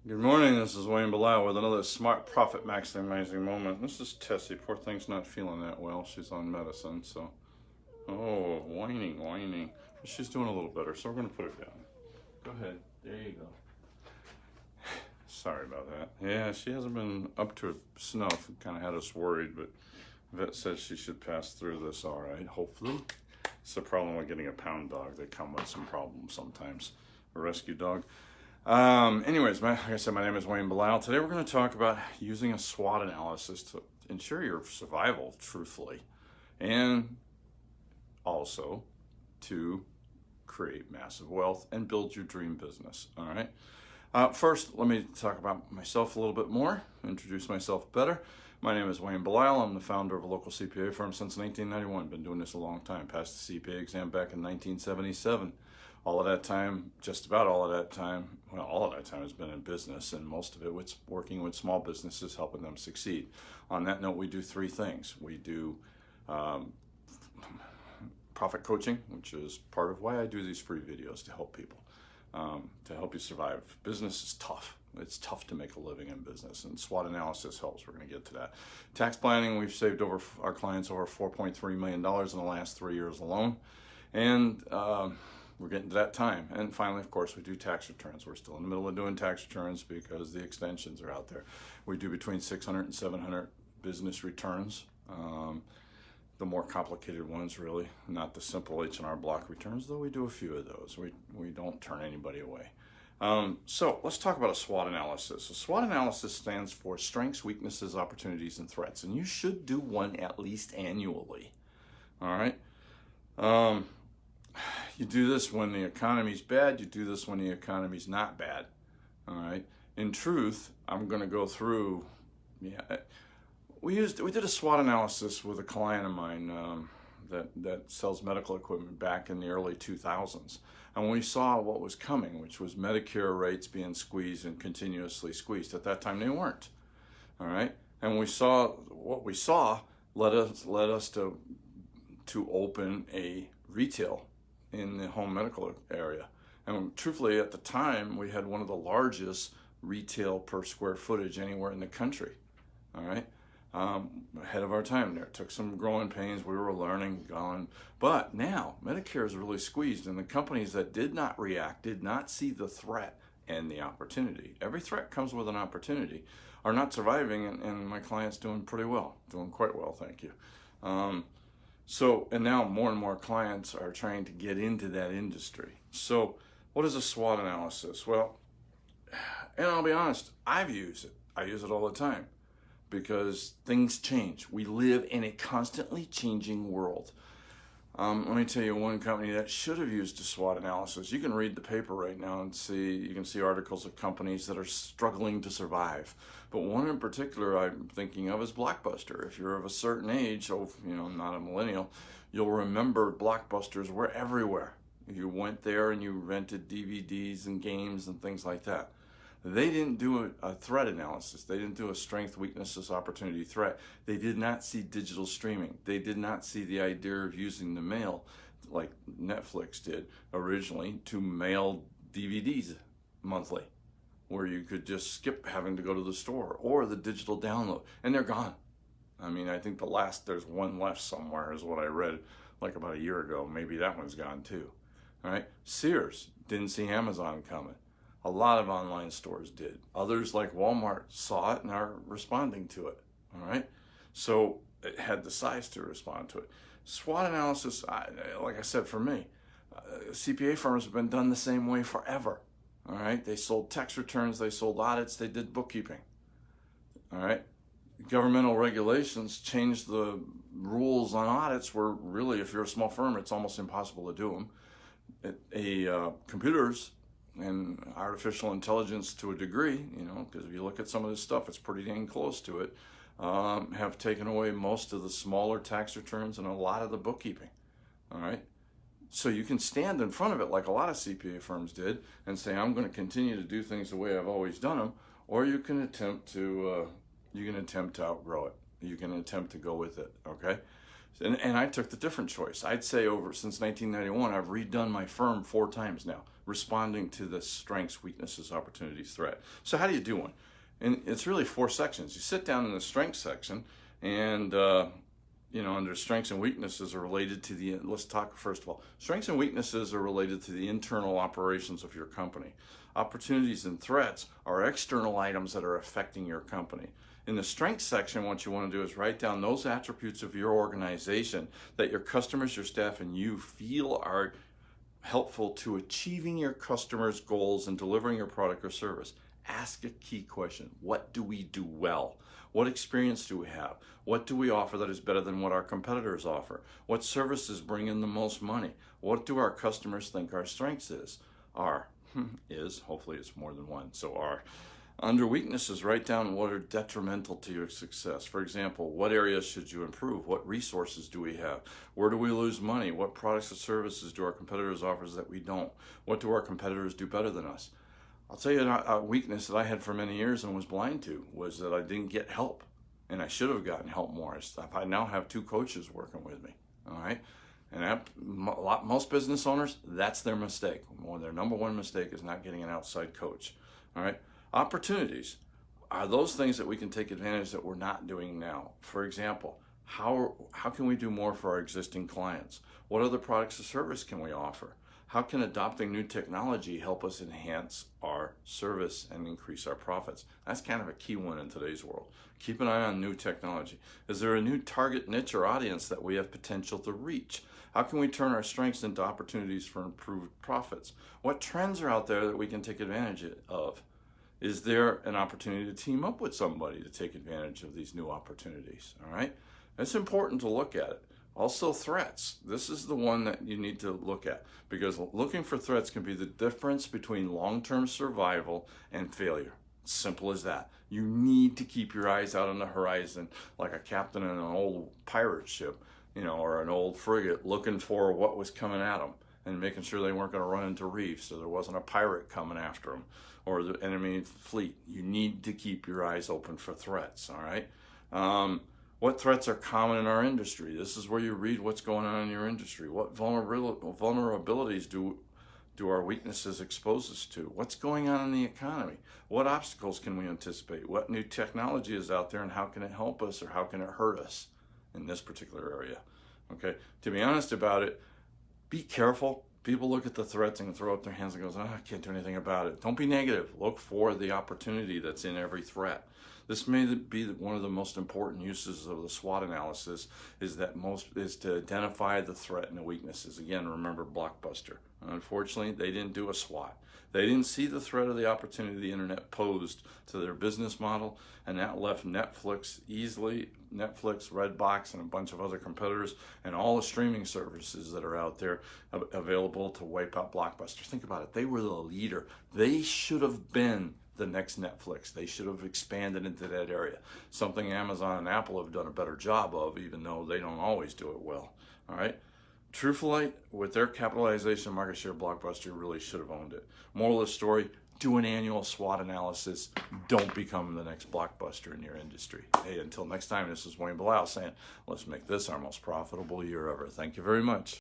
Good morning, this is Wayne Bilal with another smart profit maximizing moment. This is Tessie. Poor thing's not feeling that well. She's on medicine, so. Oh, whining. But she's doing a little better, so we're going to put her down. Go ahead. There you go. Sorry about that. Yeah, she hasn't been up to snuff. It kind of had us worried, but vet says she should pass through this all right, hopefully. It's the problem with getting a pound dog. They come with some problems sometimes. A rescue dog. Anyways, like I said, my name is Wayne Bilal. Today we're going to talk about using a SWOT analysis to ensure your survival, truthfully, and also to create massive wealth and build your dream business. All right. First, let me talk about myself a little bit more, introduce myself better. My name is Wayne Bilal. I'm the founder of a local CPA firm since 1991. Been doing this a long time. Passed the CPA exam back in 1977. All of that time, just about all of that time, well, all of that time has been in business, and most of it was working with small businesses, helping them succeed. On that note, we do three things. We do profit coaching, which is part of why I do these free videos, to help people, to help you survive. Business is tough. It's tough to make a living in business, and SWOT analysis helps. We're going to get to that. Tax planning, we've saved our clients over $4.3 million in the last 3 years alone, and we're getting to that time. And finally, of course, we do tax returns. We're still in the middle of doing tax returns because the extensions are out there. We do between 600 and 700 business returns. The more complicated ones, really, not the simple H&R Block returns, though we do a few of those. We don't turn anybody away. So let's talk about a SWOT analysis. A SWOT analysis stands for strengths, weaknesses, opportunities, and threats. And you should do one at least annually. All right. You do this when the economy's bad. You do this when the economy's not bad. All right. In truth, I'm going to go through. Yeah, we did a SWOT analysis with a client of mine that sells medical equipment back in the early 2000s, and we saw what was coming, which was Medicare rates being squeezed and continuously squeezed. At that time, they weren't. All right. And we saw what we saw led us to open a retail in the home medical area. And truthfully, at the time, we had one of the largest retail per square footage anywhere in the country. All right. Ahead of our time there. It took some growing pains. We were learning, going. But now Medicare is really squeezed, and the companies that did not react, did not see the threat and the opportunity. Every threat comes with an opportunity. Are not surviving, and my client's doing pretty well, doing quite well, thank you. And now more and more clients are trying to get into that industry. So what is a SWOT analysis? Well, and I'll be honest, I've used it. I use it all the time because things change. We live in a constantly changing world. Let me tell you one company that should have used a SWOT analysis. You can read the paper right now and you can see articles of companies that are struggling to survive. But one in particular I'm thinking of is Blockbuster. If you're of a certain age, not a millennial, you'll remember Blockbusters were everywhere. You went there and you rented DVDs and games and things like that. They didn't do a threat analysis. They didn't do a strength, weaknesses, opportunity, threat. They did not see digital streaming. They did not see the idea of using the mail, like Netflix did originally, to mail DVDs monthly, where you could just skip having to go to the store, or the digital download, and they're gone. I mean, I think there's one left somewhere is what I read like about a year ago. Maybe that one's gone too. All right. Sears didn't see Amazon coming. A lot of online stores did. Others, like Walmart, saw it and are responding to it. All right. So it had the size to respond to it. SWOT analysis, like I said, for me, CPA firms have been done the same way forever. All right. They sold tax returns. They sold audits. They did bookkeeping. All right. Governmental regulations changed the rules on audits where really, if you're a small firm, it's almost impossible to do them. Computers and artificial intelligence to a degree, because if you look at some of this stuff, it's pretty dang close to it, have taken away most of the smaller tax returns and a lot of the bookkeeping. All right. So you can stand in front of it like a lot of CPA firms did and say, I'm going to continue to do things the way I've always done them, or you can attempt to outgrow it. You can attempt to go with it. Okay. And I took the different choice. I'd say since 1991, I've redone my firm 4 times now. responding to the strengths, weaknesses, opportunities, threat. So how do you do one? And it's really 4 sections. You sit down in the strengths section, and under strengths and weaknesses are related to let's talk first of all. Strengths and weaknesses are related to the internal operations of your company. Opportunities and threats are external items that are affecting your company. In the strengths section, what you want to do is write down those attributes of your organization that your customers, your staff, and you feel are helpful to achieving your customers' goals and delivering your product or service. Ask a key question. What do we do well? What experience do we have? What do we offer that is better than what our competitors offer? What services bring in the most money? What do our customers think our strengths are? Hopefully it's more than one, so are. Under weaknesses, write down what are detrimental to your success. For example, what areas should you improve? What resources do we have? Where do we lose money? What products or services do our competitors offer that we don't? What do our competitors do better than us? I'll tell you a weakness that I had for many years and was blind to was that I didn't get help, and I should have gotten help more. I now have 2 coaches working with me, all right? And most business owners, that's their mistake. Their number one mistake is not getting an outside coach, all right? Opportunities are those things that we can take advantage that we're not doing now. For example, how can we do more for our existing clients? What other products or service can we offer? How can adopting new technology help us enhance our service and increase our profits? That's kind of a key one in today's world. Keep an eye on new technology. Is there a new target niche or audience that we have potential to reach? How can we turn our strengths into opportunities for improved profits? What trends are out there that we can take advantage of? Is there an opportunity to team up with somebody to take advantage of these new opportunities? All right? It's important to look at it. Also, threats. This is the one that you need to look at, because looking for threats can be the difference between long-term survival and failure. Simple as that. You need to keep your eyes out on the horizon like a captain in an old pirate ship, or an old frigate, looking for what was coming at them and making sure they weren't going to run into reefs, so there wasn't a pirate coming after them or the enemy fleet. You need to keep your eyes open for threats, all right? What threats are common in our industry? This is where you read what's going on in your industry. What vulnerabilities do our weaknesses expose us to? What's going on in the economy? What obstacles can we anticipate? What new technology is out there, and how can it help us or how can it hurt us in this particular area? Okay, to be honest about it, be careful. People look at the threats and throw up their hands and goes, I can't do anything about it. Don't be negative. Look for the opportunity that's in every threat. This may be one of the most important uses of the SWOT analysis, is to identify the threat and the weaknesses. Again, remember Blockbuster. Unfortunately, they didn't do a SWOT. They didn't see the threat or the opportunity the internet posed to their business model, and that left Netflix, Redbox, and a bunch of other competitors, and all the streaming services that are out there available to wipe out Blockbuster. Think about it. They were the leader. They should have been the next Netflix. They should have expanded into that area. Something Amazon and Apple have done a better job of, even though they don't always do it well. All right? Truthfully, with their capitalization market share, Blockbuster really should have owned it. Moral of the story, do an annual SWOT analysis. Don't become the next Blockbuster in your industry. Hey, until next time, this is Wayne Bilal saying, let's make this our most profitable year ever. Thank you very much.